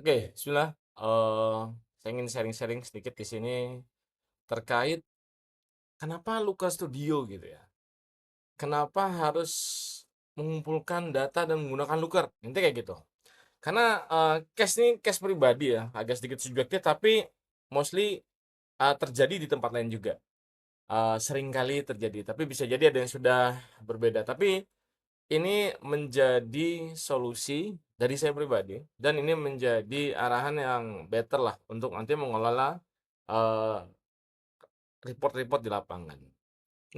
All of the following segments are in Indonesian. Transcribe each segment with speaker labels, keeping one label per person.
Speaker 1: Oke, bismillah. Saya ingin sharing-sharing sedikit di sini terkait kenapa Luka Studio gitu ya. Kenapa harus mengumpulkan data dan menggunakan Looker? Intinya kayak gitu. Karena case ini case pribadi ya, agak sedikit subjektif tapi mostly terjadi di tempat lain juga. Sering kali terjadi, tapi bisa jadi ada yang sudah berbeda. Tapi ini menjadi solusi dari saya pribadi dan ini menjadi arahan yang better lah untuk nanti mengelola eh, report-report di lapangan.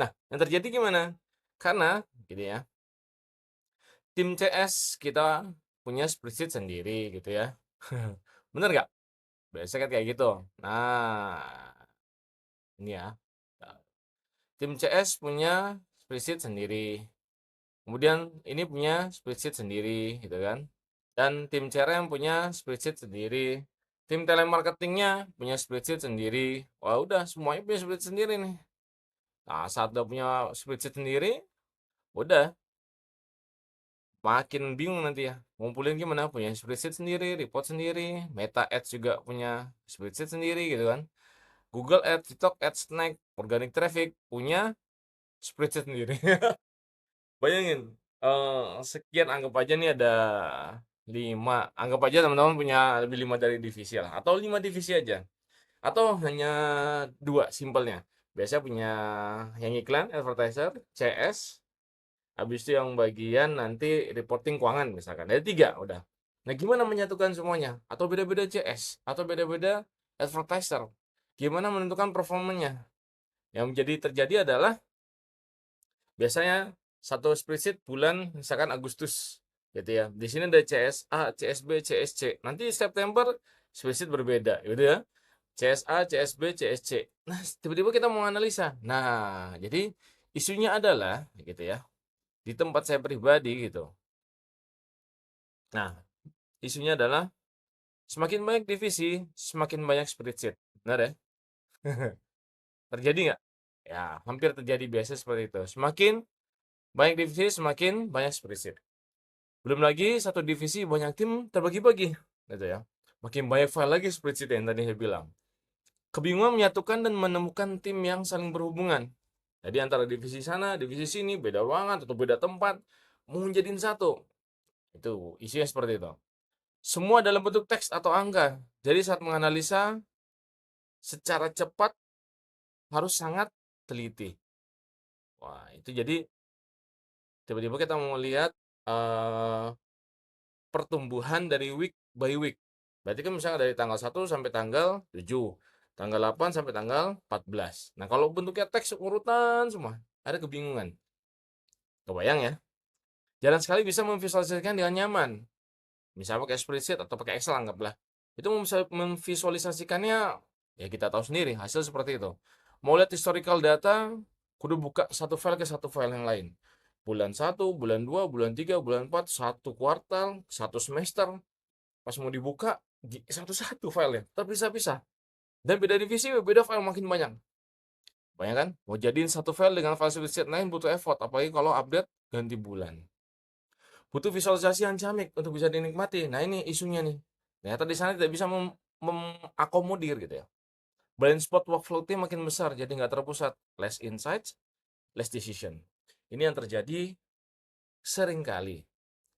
Speaker 1: Nah, yang terjadi gimana? Karena gini ya, tim CS kita punya spreadsheet sendiri gitu ya. Bener nggak? Biasanya kan kayak gitu. Nah, ini ya. Tim CS punya spreadsheet sendiri. Kemudian ini punya spreadsheet sendiri gitu kan. Dan tim CRM punya spreadsheet sendiri. Tim telemarketingnya punya spreadsheet sendiri. Wah udah semuanya punya spreadsheet sendiri nih. Nah saat udah punya spreadsheet sendiri, udah makin bingung nanti ya. Ngumpulin gimana? Punya spreadsheet sendiri, report sendiri. Meta Ads juga punya spreadsheet sendiri gitu kan. Google Ads, TikTok Ads, Snack, Organic Traffic punya spreadsheet sendiri. Bayangin, sekian anggap aja nih ada 5, anggap aja teman-teman punya lebih 5 dari divisi lah, atau 5 divisi aja, atau hanya 2 simpelnya. Biasanya punya yang iklan, advertiser, CS, habis itu yang bagian nanti reporting keuangan misalkan. Ada 3 udah. Nah, gimana menyatukan semuanya? Atau beda-beda CS, atau beda-beda advertiser. Gimana menentukan performanya? Yang menjadi terjadi adalah biasanya satu spreadsheet bulan misalkan Agustus gitu ya. Di sini ada CSA, CSB, CSC. Nanti September spreadsheet berbeda gitu ya. CSA, CSB, CSC. Nah, tiba-tiba kita mau analisa. Nah, jadi isunya adalah gitu ya. Di tempat saya pribadi gitu. Nah, isunya adalah semakin banyak divisi, semakin banyak spreadsheet. Benar ya? Terjadi nggak? Ya, hampir terjadi biasa seperti itu. Semakin banyak divisi, semakin banyak spreadsheet. Belum lagi satu divisi banyak tim terbagi-bagi, gitu ya. Makin banyak file lagi spreadsheet yang tadi saya bilang. Kebingungan menyatukan dan menemukan tim yang saling berhubungan. Jadi antara divisi sana, divisi sini, beda ruangan atau beda tempat, mau menjadiin satu. Itu isinya seperti itu. Semua dalam bentuk teks atau angka. Jadi saat menganalisa secara cepat harus sangat teliti. Wah, itu jadi tiba-tiba kita mau lihat eh, pertumbuhan dari week by week. Berarti kan misalnya dari tanggal 1 sampai tanggal 7, tanggal 8 sampai tanggal 14. Nah, kalau bentuknya teks urutan semua, ada kebingungan. Kebayang ya? Jarang sekali bisa memvisualisasikan dengan nyaman. Misalnya pakai spreadsheet atau pakai Excel anggaplah. Itu memvisualisasikannya ya kita tahu sendiri hasil seperti itu. Mau lihat historical data, kudu buka satu file ke satu file yang lain. Bulan 1, bulan 2, bulan 3, bulan 4, satu kuartal, satu semester, pas mau dibuka satu-satu filenya terpisah-pisah dan beda divisi beda file makin banyak. Bayangkan mau jadiin satu file dengan file spreadsheet lain butuh effort, apalagi kalau update ganti bulan. Butuh visualisasi yang ciamik untuk bisa dinikmati. Nah, ini isunya nih, ternyata di sana tidak bisa mengakomodir gitu ya. Blind spot workflow tim makin besar, jadi nggak terpusat, less insights, less decision. Ini yang terjadi sering kali,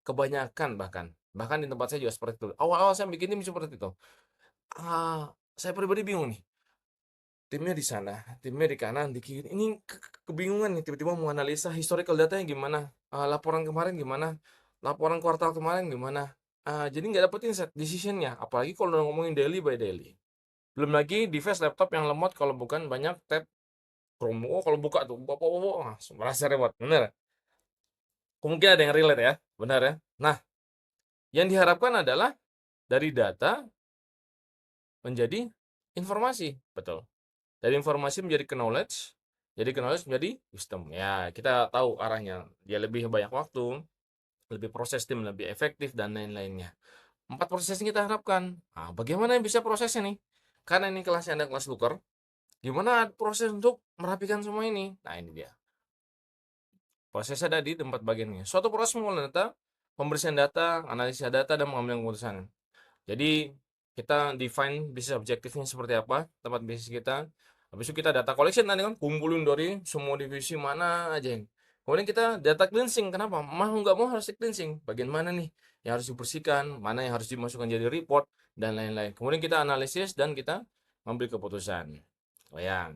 Speaker 1: kebanyakan bahkan di tempat saya juga seperti itu. Awal-awal saya bikin tim seperti itu. Saya pribadi bingung nih. Timnya di sana, timnya di kanan, di kiri. Ini kebingungan nih, tiba-tiba mau analisa historical datanya gimana, laporan kemarin gimana, laporan kuartal kemarin gimana. Jadi nggak dapet insight decision-nya, apalagi kalau udah ngomongin daily by daily. Belum lagi device laptop yang lemot kalau bukan banyak tab Chrome. Oh, kalau buka tuh, bapak-bapak, merasa repot. Bener? Mungkin ada yang relate ya, benar ya. Nah, yang diharapkan adalah dari data menjadi informasi, betul. Dari informasi menjadi knowledge, jadi knowledge menjadi wisdom. Ya, kita tahu arahnya. Dia lebih banyak waktu, lebih proses tim lebih efektif dan lain-lainnya. 4 proses yang kita harapkan. Nah, bagaimana yang bisa prosesnya nih? Karena ini kelasnya ada kelas Looker, gimana proses untuk merapikan semua ini? Nah, ini dia. Prosesnya ada di tempat bagian ini. Suatu proses mengolah data, pembersihan data, analisa data, dan mengambil keputusan. Jadi kita define bisnis objektifnya seperti apa, tempat bisnis kita. Habis itu kita data collection tadi kan, kumpulin dari semua divisi mana aja yang. Kemudian kita data cleansing. Kenapa? Mau nggak mau harus di cleansing. Bagian mana nih yang harus dibersihkan, mana yang harus dimasukkan jadi report, dan lain-lain. Kemudian kita analisis dan kita ambil keputusan. Oh ya.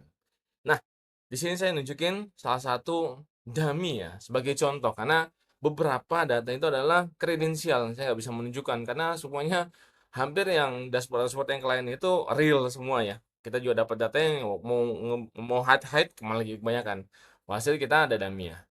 Speaker 1: Nah, di sini saya nunjukin salah satu dummy ya, sebagai contoh. Karena beberapa data itu adalah kredensial. Saya nggak bisa menunjukkan karena semuanya hampir yang dashboard-dashboard yang lain itu real semua ya. Kita juga dapat data yang mau hide-hide malah lagi kebanyakan. Hasil kita ada dummy ya.